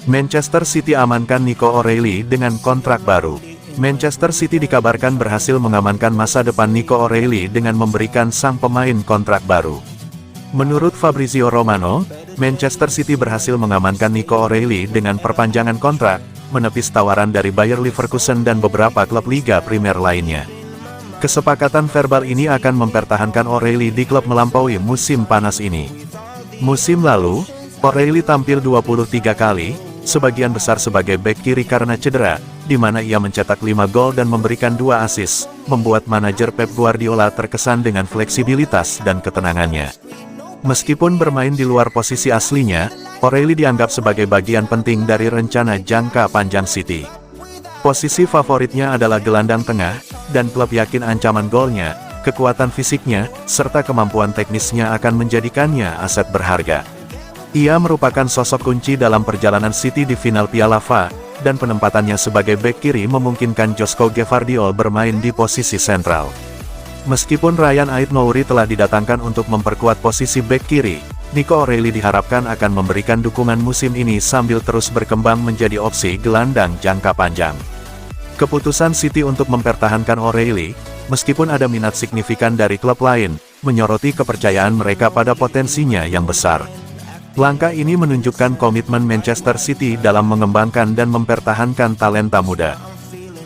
Manchester City amankan Nico O'Reilly dengan kontrak baru. Manchester City dikabarkan berhasil mengamankan masa depan Nico O'Reilly dengan memberikan sang pemain kontrak baru. Menurut Fabrizio Romano, Manchester City berhasil mengamankan Nico O'Reilly dengan perpanjangan kontrak, menepis tawaran dari Bayer Leverkusen dan beberapa klub Liga Primer lainnya. Kesepakatan verbal ini akan mempertahankan O'Reilly di klub melampaui musim panas ini. Musim lalu, O'Reilly tampil 23 kali, sebagian besar sebagai bek kiri karena cedera, di mana ia mencetak 5 gol dan memberikan 2 assist, membuat manajer Pep Guardiola terkesan dengan fleksibilitas dan ketenangannya. Meskipun bermain di luar posisi aslinya, O'Reilly dianggap sebagai bagian penting dari rencana jangka panjang City. Posisi favoritnya adalah gelandang tengah, dan klub yakin ancaman golnya, kekuatan fisiknya, serta kemampuan teknisnya akan menjadikannya aset berharga. Ia merupakan sosok kunci dalam perjalanan City di final Piala FA, dan penempatannya sebagai bek kiri memungkinkan Josko Gvardiol bermain di posisi sentral. Meskipun Ryan Ait-Nouri telah didatangkan untuk memperkuat posisi bek kiri, Nico O'Reilly diharapkan akan memberikan dukungan musim ini sambil terus berkembang menjadi opsi gelandang jangka panjang. Keputusan City untuk mempertahankan O'Reilly, meskipun ada minat signifikan dari klub lain, menyoroti kepercayaan mereka pada potensinya yang besar. Langkah ini menunjukkan komitmen Manchester City dalam mengembangkan dan mempertahankan talenta muda.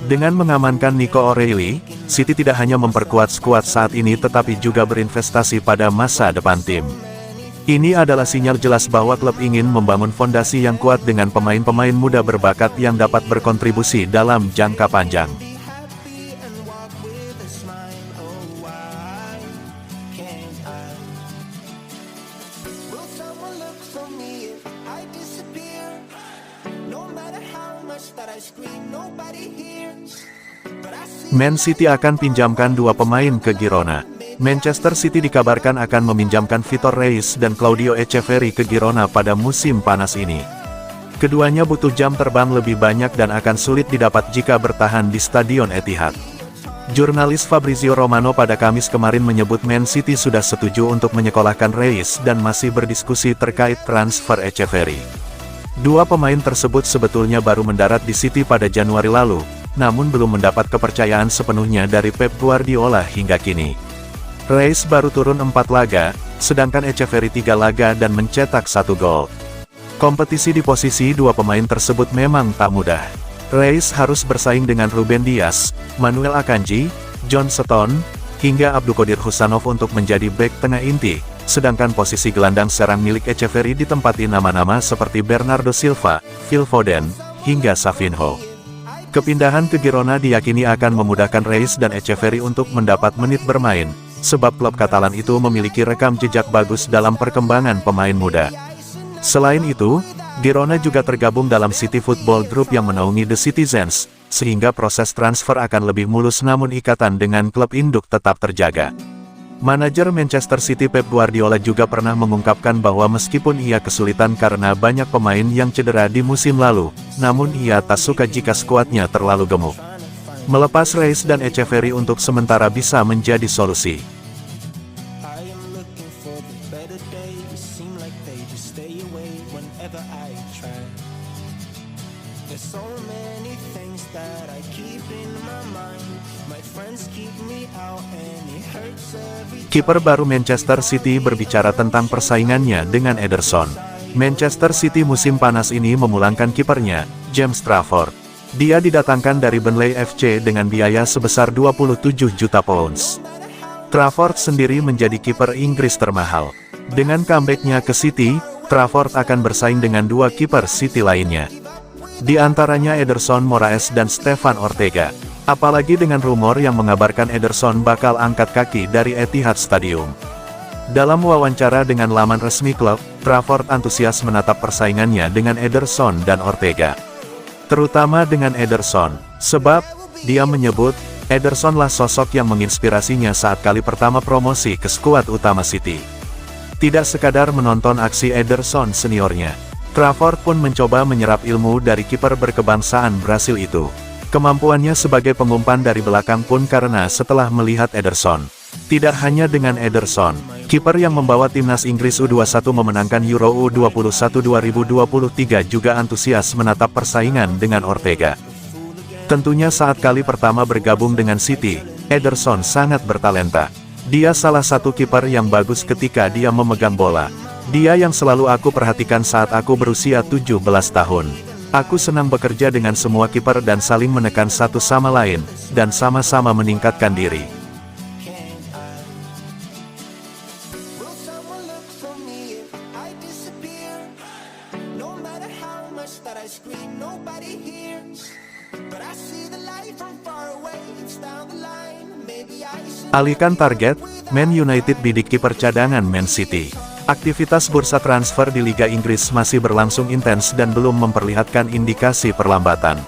Dengan mengamankan Nico O'Reilly, City tidak hanya memperkuat skuad saat ini tetapi juga berinvestasi pada masa depan tim. Ini adalah sinyal jelas bahwa klub ingin membangun fondasi yang kuat dengan pemain-pemain muda berbakat yang dapat berkontribusi dalam jangka panjang. Man City akan pinjamkan 2 pemain ke Girona. Manchester City dikabarkan akan meminjamkan Vitor Reis dan Claudio Echeverri ke Girona pada musim panas ini. Keduanya butuh jam terbang lebih banyak dan akan sulit didapat jika bertahan di Stadion Etihad. Jurnalis Fabrizio Romano pada Kamis kemarin menyebut Man City sudah setuju untuk menyekolahkan Reis dan masih berdiskusi terkait transfer Echeverri. 2 pemain tersebut sebetulnya baru mendarat di City pada Januari lalu, namun belum mendapat kepercayaan sepenuhnya dari Pep Guardiola hingga kini. Reis baru turun 4 laga, sedangkan Echeverri 3 laga dan mencetak 1 gol. Kompetisi di posisi 2 pemain tersebut memang tak mudah. Reis harus bersaing dengan Ruben Dias, Manuel Akanji, John Stones, hingga Abdulkadir Husanov untuk menjadi bek tengah inti, sedangkan posisi gelandang serang milik Echeverri ditempati nama-nama seperti Bernardo Silva, Phil Foden, hingga Savinho. Kepindahan ke Girona diyakini akan memudahkan Reis dan Echeverri untuk mendapat menit bermain, sebab klub Katalan itu memiliki rekam jejak bagus dalam perkembangan pemain muda. Selain itu, Girona juga tergabung dalam City Football Group yang menaungi The Citizens, sehingga proses transfer akan lebih mulus namun ikatan dengan klub induk tetap terjaga. Manajer Manchester City Pep Guardiola juga pernah mengungkapkan bahwa meskipun ia kesulitan karena banyak pemain yang cedera di musim lalu, namun ia tak suka jika skuadnya terlalu gemuk. Melepas Reis dan Echeverri untuk sementara bisa menjadi solusi. Kiper baru Manchester City berbicara tentang persaingannya dengan Ederson. Manchester City musim panas ini memulangkan kipernya, James Trafford. Dia didatangkan dari Burnley FC dengan biaya sebesar 27 juta pounds. Trafford sendiri menjadi kiper Inggris termahal. Dengan comeback-nya ke City, Trafford akan bersaing dengan 2 kiper City lainnya. Di antaranya Ederson Moraes dan Stefan Ortega. Apalagi dengan rumor yang mengabarkan Ederson bakal angkat kaki dari Etihad Stadium. Dalam wawancara dengan laman resmi klub, Trafford antusias menatap persaingannya dengan Ederson dan Ortega. Terutama dengan Ederson, sebab, dia menyebut, Edersonlah sosok yang menginspirasinya saat kali pertama promosi ke skuad utama City. Tidak sekadar menonton aksi Ederson seniornya, Trafford pun mencoba menyerap ilmu dari kiper berkebangsaan Brasil itu. Kemampuannya sebagai pengumpan dari belakang pun karena setelah melihat Ederson. Tidak hanya dengan Ederson, Kiper yang membawa timnas Inggris U21 memenangkan Euro U21 2023 juga antusias menatap persaingan dengan Ortega. Tentunya saat kali pertama bergabung dengan City, Ederson sangat bertalenta. Dia salah satu kiper yang bagus ketika dia memegang bola. Dia yang selalu aku perhatikan saat aku berusia 17 tahun. Aku senang bekerja dengan semua kiper dan saling menekan satu sama lain, dan sama-sama meningkatkan diri. Alihkan target, Man United bidik kiper cadangan Man City. Aktivitas bursa transfer di Liga Inggris masih berlangsung intens dan belum memperlihatkan indikasi perlambatan.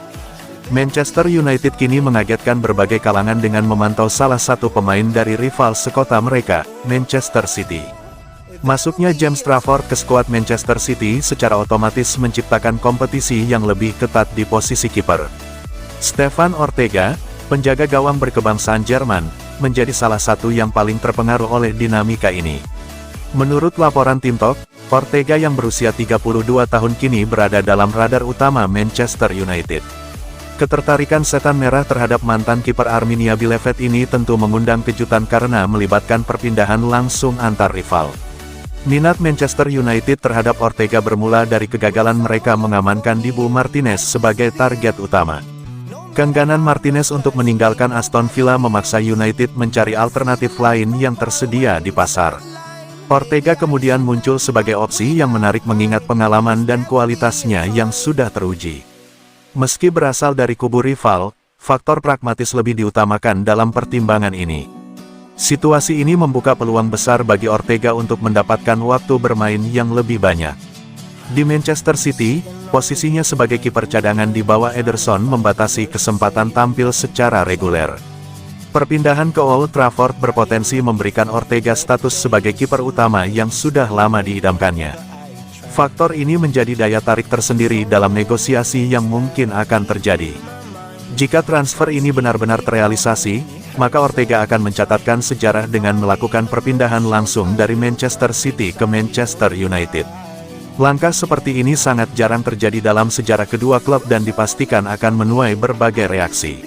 Manchester United kini mengagetkan berbagai kalangan dengan memantau salah satu pemain dari rival sekota mereka, Manchester City. Masuknya James Trafford ke skuad Manchester City secara otomatis menciptakan kompetisi yang lebih ketat di posisi kiper. Stefan Ortega, penjaga gawang berkebangsaan Jerman, menjadi salah satu yang paling terpengaruh oleh dinamika ini. Menurut laporan Tim Talk, Ortega yang berusia 32 tahun kini berada dalam radar utama Manchester United. Ketertarikan setan merah terhadap mantan kiper Arminia Bielefeld ini tentu mengundang kejutan karena melibatkan perpindahan langsung antar rival. Minat Manchester United terhadap Ortega bermula dari kegagalan mereka mengamankan Dibu Martinez sebagai target utama. Keengganan Martinez untuk meninggalkan Aston Villa memaksa United mencari alternatif lain yang tersedia di pasar. Ortega kemudian muncul sebagai opsi yang menarik mengingat pengalaman dan kualitasnya yang sudah teruji. Meski berasal dari kubu rival, faktor pragmatis lebih diutamakan dalam pertimbangan ini. Situasi ini membuka peluang besar bagi Ortega untuk mendapatkan waktu bermain yang lebih banyak. Di Manchester City, posisinya sebagai kiper cadangan di bawah Ederson membatasi kesempatan tampil secara reguler. Perpindahan ke Old Trafford berpotensi memberikan Ortega status sebagai kiper utama yang sudah lama diidamkannya. Faktor ini menjadi daya tarik tersendiri dalam negosiasi yang mungkin akan terjadi. Jika transfer ini benar-benar terrealisasi, maka Ortega akan mencatatkan sejarah dengan melakukan perpindahan langsung dari Manchester City ke Manchester United. Langkah seperti ini sangat jarang terjadi dalam sejarah kedua klub dan dipastikan akan menuai berbagai reaksi.